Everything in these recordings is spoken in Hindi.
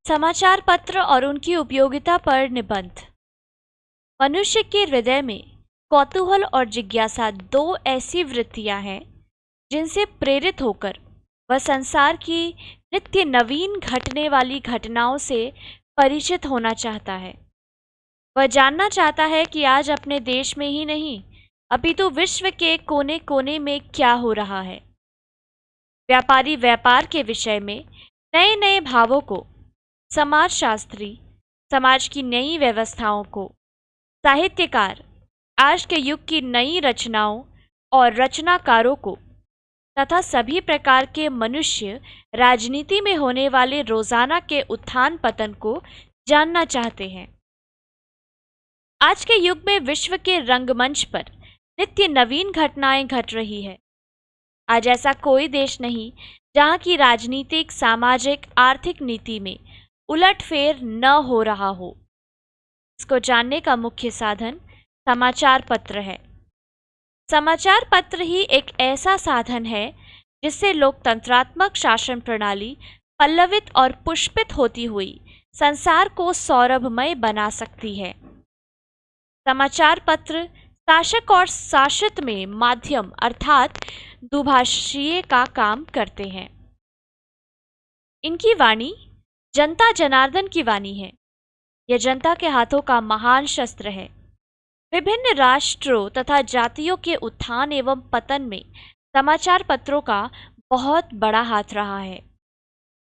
समाचार पत्र और उनकी उपयोगिता पर निबंध। मनुष्य के हृदय में कौतूहल और जिज्ञासा दो ऐसी वृत्तियां हैं जिनसे प्रेरित होकर वह संसार की नित्य नवीन घटने वाली घटनाओं से परिचित होना चाहता है। वह जानना चाहता है कि आज अपने देश में ही नहीं अपितु विश्व के कोने कोने में क्या हो रहा है। व्यापारी व्यापार के विषय में नए नए भावों को, समाजशास्त्री समाज की नई व्यवस्थाओं को, साहित्यकार आज के युग की नई रचनाओं और रचनाकारों को तथा सभी प्रकार के मनुष्य राजनीति में होने वाले रोजाना के उत्थान पतन को जानना चाहते हैं। आज के युग में विश्व के रंगमंच पर नित्य नवीन घटनाएं घट रही है। आज ऐसा कोई देश नहीं जहां की राजनीतिक, सामाजिक, आर्थिक नीति में उलटफेर न हो रहा हो। इसको जानने का मुख्य साधन समाचार पत्र है। समाचार पत्र ही एक ऐसा साधन है जिससे लोकतंत्रात्मक शासन प्रणाली पल्लवित और पुष्पित होती हुई संसार को सौरभमय बना सकती है। समाचार पत्र शासक और शासित में माध्यम अर्थात दुभाषीय का काम करते हैं। इनकी वाणी जनता जनार्दन की वाणी है। यह जनता के हाथों का महान शस्त्र है। विभिन्न राष्ट्रों तथा जातियों के उत्थान एवं पतन में समाचार पत्रों का बहुत बड़ा हाथ रहा है।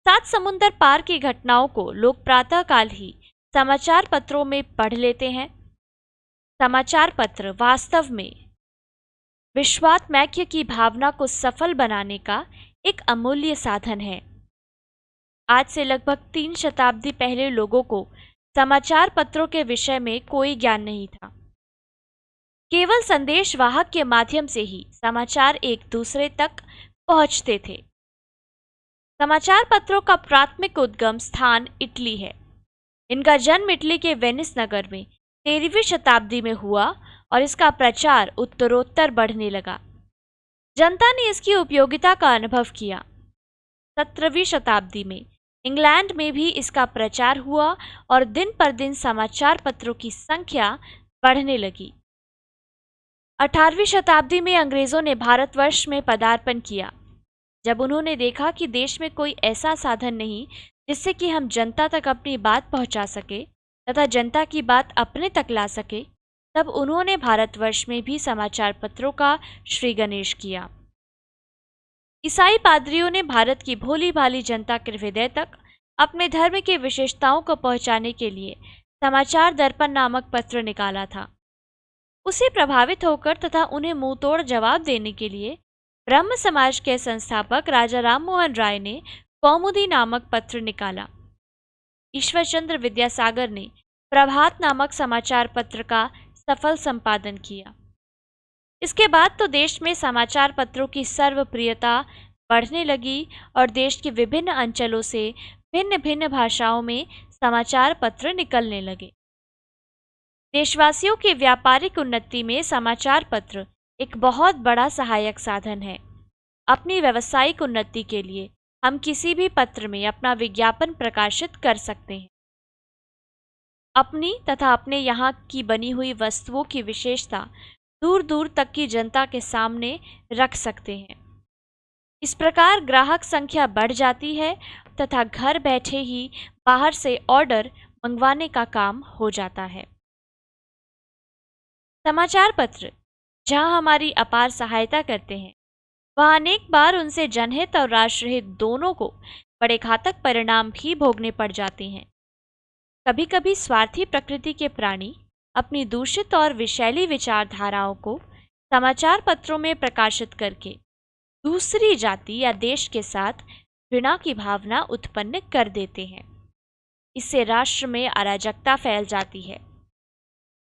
7 समुंदर पार की घटनाओं को लोग प्रातःकाल ही समाचार पत्रों में पढ़ लेते हैं। समाचार पत्र वास्तव में विश्वात्मैक्य की भावना को सफल बनाने का एक अमूल्य साधन है। आज से लगभग 3 शताब्दी पहले लोगों को समाचार पत्रों के विषय में कोई ज्ञान नहीं था। केवल संदेश वाहक के माध्यम से ही समाचार एक दूसरे तक पहुंचते थे। समाचार पत्रों का प्राथमिक उद्गम स्थान इटली है। इनका जन्म इटली के वेनिस नगर में 13वीं शताब्दी में हुआ और इसका प्रचार उत्तरोत्तर बढ़ने लगा। जनता ने इसकी उपयोगिता का अनुभव किया। 17वीं शताब्दी में इंग्लैंड में भी इसका प्रचार हुआ और दिन पर दिन समाचार पत्रों की संख्या बढ़ने लगी। 18वीं शताब्दी में अंग्रेजों ने भारतवर्ष में पदार्पण किया। जब उन्होंने देखा कि देश में कोई ऐसा साधन नहीं जिससे कि हम जनता तक अपनी बात पहुंचा सके तथा जनता की बात अपने तक ला सके, तब उन्होंने भारतवर्ष में भी समाचार पत्रों का श्री गणेश किया। ईसाई पादरियों ने भारत की भोली भाली जनता के हृदय तक अपने धर्म की विशेषताओं को पहुंचाने के लिए समाचार दर्पण नामक पत्र निकाला था। उसे प्रभावित होकर तथा उन्हें मुंह तोड़ जवाब देने के लिए ब्रह्म समाज के संस्थापक राजा राम मोहन राय ने कौमुदी नामक पत्र निकाला। ईश्वरचंद्र विद्यासागर ने प्रभात नामक समाचार पत्र का सफल संपादन किया। इसके बाद तो देश में समाचार पत्रों की सर्वप्रियता बढ़ने लगी और देश के विभिन्न अंचलों से भिन्न भिन्न भाषाओं में समाचार पत्र निकलने लगे। देशवासियों की व्यापारिक उन्नति में समाचार पत्र एक बहुत बड़ा सहायक साधन है। अपनी व्यावसायिक उन्नति के लिए हम किसी भी पत्र में अपना विज्ञापन प्रकाशित कर सकते हैं। अपनी तथा अपने यहाँ की बनी हुई वस्तुओं की विशेषता दूर दूर तक की जनता के सामने रख सकते हैं। इस प्रकार ग्राहक संख्या बढ़ जाती है तथा घर बैठे ही बाहर से ऑर्डर मंगवाने का काम हो जाता है। समाचार पत्र जहां हमारी अपार सहायता करते हैं, वहां अनेक बार उनसे जनहित और राष्ट्रहित दोनों को बड़े घातक परिणाम भी भोगने पड़ जाते हैं। कभी कभी स्वार्थी प्रकृति के प्राणी अपनी दूषित और विषैली विचारधाराओं को समाचार पत्रों में प्रकाशित करके दूसरी जाति या देश के साथ घृणा की भावना उत्पन्न कर देते हैं। इससे राष्ट्र में अराजकता फैल जाती है,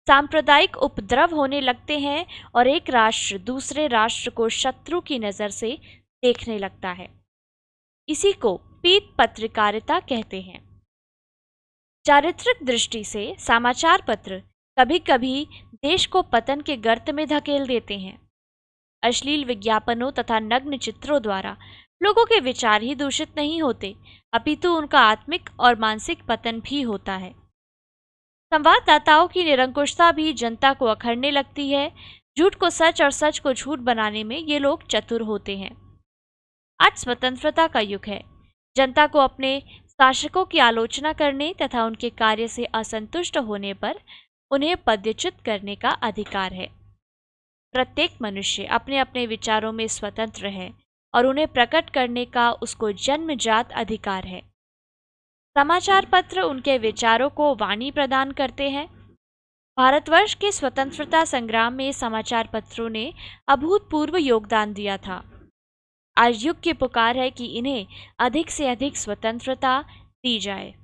सांप्रदायिक उपद्रव होने लगते हैं और एक राष्ट्र दूसरे राष्ट्र को शत्रु की नज़र से देखने लगता है। इसी को पीत पत्रकारिता कहते हैं। चारित्रिक दृष्टि से समाचार पत्र कभी कभी देश को पतन के गर्त में धकेल देते हैं। अश्लील विज्ञापनों तथा नग्न चित्रों द्वारा लोगों के विचार ही दूषित नहीं होते, अपितु उनका आत्मिक और मानसिक पतन भी होता है। संवाददाताओं की निरंकुशता भी जनता को अखरने लगती है। झूठ को सच और सच को झूठ बनाने में ये लोग चतुर होते हैं। आज स्वतंत्रता का युग है। जनता को अपने शासकों की आलोचना करने तथा उनके कार्य से असंतुष्ट होने पर उन्हें पदच्युत करने का अधिकार है। प्रत्येक मनुष्य अपने अपने विचारों में स्वतंत्र है और उन्हें प्रकट करने का उसको जन्मजात अधिकार है। समाचार पत्र उनके विचारों को वाणी प्रदान करते हैं। भारतवर्ष के स्वतंत्रता संग्राम में समाचार पत्रों ने अभूतपूर्व योगदान दिया था। आज युग की पुकार है कि इन्हें अधिक से अधिक स्वतंत्रता दी जाए।